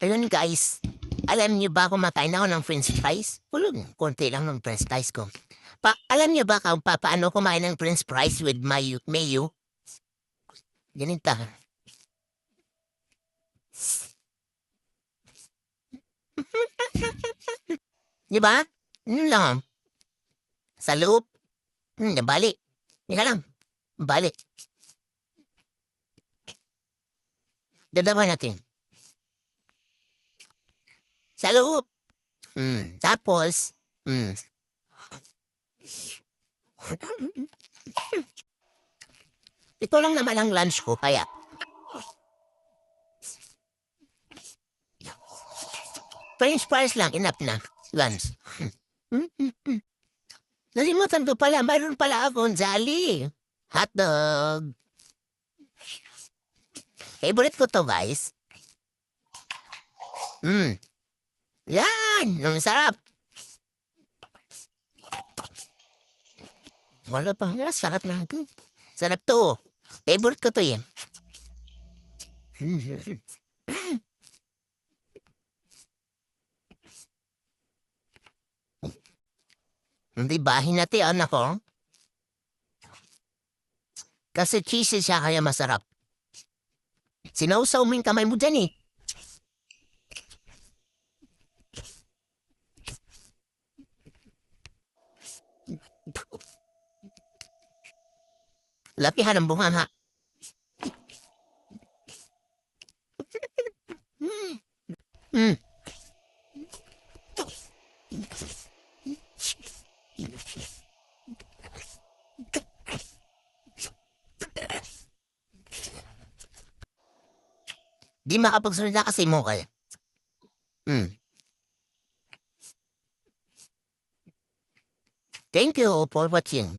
Ayun guys, alam niyo ba kumakain ako ng french fries? Konti lang ng french fries ko. Alam niyo ba kung paano kumain ng french fries with mayo? Ganito. Di ba? Yun lang. Sa loob. Nabali. Hindi ka lang. Bali. Dadaman natin. Sa loob. Tapos, ito lang naman ang lunch ko, kaya french fries lang, enough na. Lunch. Nalimutan ko pala, mayroon pala akong jolly. Hotdog. Favorite ko to, guys. Yan! Ang sarap. Wala pa nga, sarap na ito. Sarap to. Favorite ko to yan. Hindi ba? Hinati anak ko. Kasi cheesy siya kaya masarap. Sinausaw mo yung kamay mo dyan eh. Lapihan ang bunga ha. Di makapagsalita kasi mo kaya. Thank you for watching.